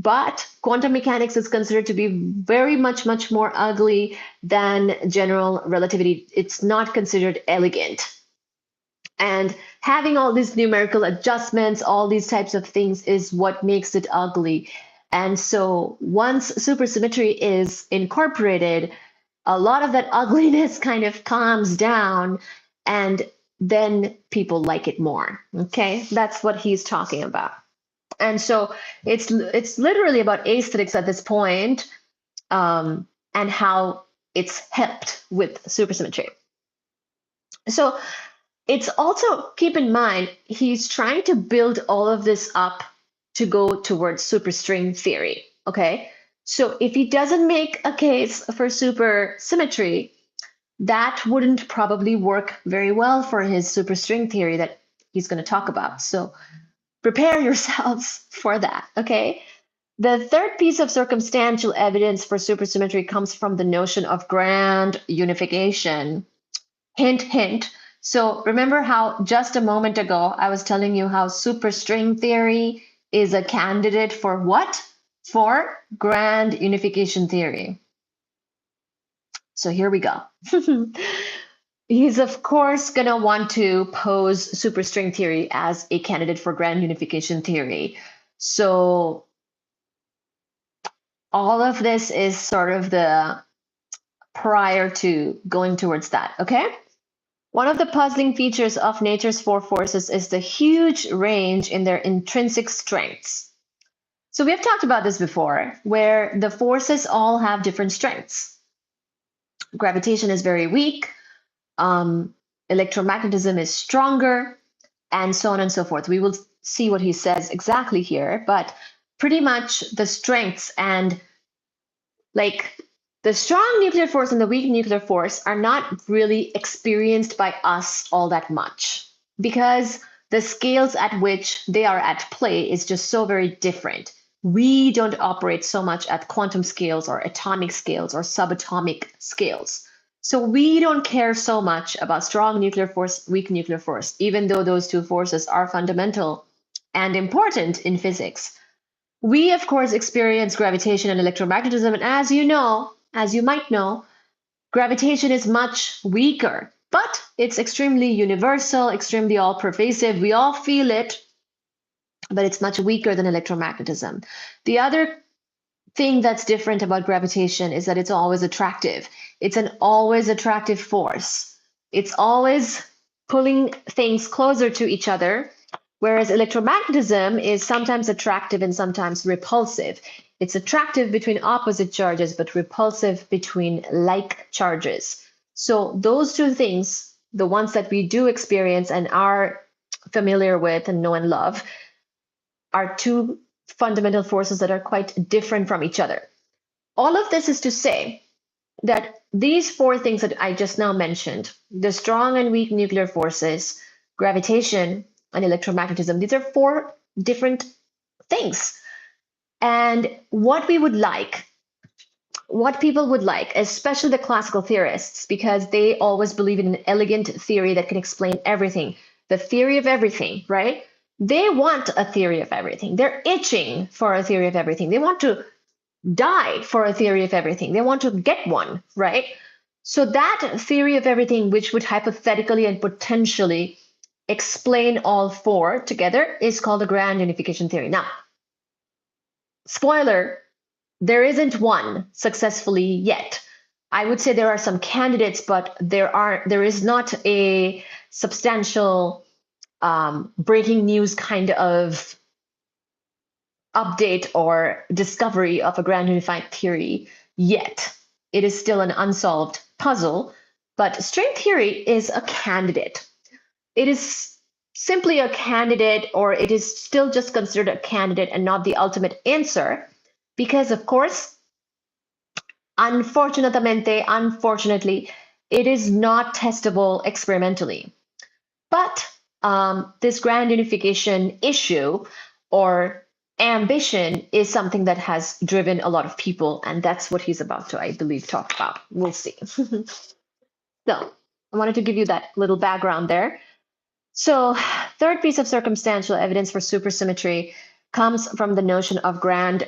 But quantum mechanics is considered to be very much more ugly than general relativity. It's not considered elegant. And having all these numerical adjustments, all these types of things is what makes it ugly. And so once supersymmetry is incorporated, a lot of that ugliness kind of calms down, and then people like it more. Okay, that's what he's talking about. And so it's literally about aesthetics at this point, and how it's helped with supersymmetry. So it's also, keep in mind, he's trying to build all of this up to go towards superstring theory. Okay, so if he doesn't make a case for supersymmetry, that wouldn't probably work very well for his superstring theory that he's going to talk about. So prepare yourselves for that. Okay. The third piece of circumstantial evidence for supersymmetry comes from the notion of grand unification. Hint, hint. So remember how just a moment ago I was telling you how superstring theory is a candidate for what? For grand unification theory. So here we go. He's of course going to want to pose superstring theory as a candidate for grand unification theory. So all of this is sort of the prior to going towards that, okay? One of the puzzling features of nature's four forces is the huge range in their intrinsic strengths. So we have talked about this before, where the forces all have different strengths. Gravitation is very weak, electromagnetism is stronger, and so on and so forth. We will see what he says exactly here, but pretty much the strengths and like the strong nuclear force and the weak nuclear force are not really experienced by us all that much, because the scales at which they are at play is just so very different. We don't operate so much at quantum scales or atomic scales or subatomic scales. So we don't care so much about strong nuclear force, weak nuclear force, even though those two forces are fundamental and important in physics. We, of course, experience gravitation and electromagnetism, and as you might know, gravitation is much weaker, but it's extremely universal, extremely all-pervasive. We all feel it, but it's much weaker than electromagnetism. The other thing that's different about gravitation is that it's always attractive. It's an always attractive force. It's always pulling things closer to each other, whereas electromagnetism is sometimes attractive and sometimes repulsive. It's attractive between opposite charges, but repulsive between like charges. So those two things, the ones that we do experience and are familiar with and know and love, are two fundamental forces that are quite different from each other. All of this is to say that these four things that I just now mentioned, the strong and weak nuclear forces, gravitation, and electromagnetism, these are four different things. And what we would like, what people would like, especially the classical theorists, because they always believe in an elegant theory that can explain everything, the theory of everything, right? They want a theory of everything. They're itching for a theory of everything. They want to die for a theory of everything. They want to get one, right? So that theory of everything, which would hypothetically and potentially explain all four together, is called a grand unification theory. Now, spoiler, there isn't one successfully yet. I would say there are some candidates, but there is not a substantial breaking news kind of update or discovery of a grand unified theory yet. It is still an unsolved puzzle, but string theory is a candidate. It is simply a candidate, or it is still just considered a candidate and not the ultimate answer, because of course, unfortunately, it is not testable experimentally. But this grand unification issue or ambition is something that has driven a lot of people, and that's what he's about to, I believe, talk about. We'll see. So I wanted to give you that little background there. So third piece of circumstantial evidence for supersymmetry comes from the notion of grand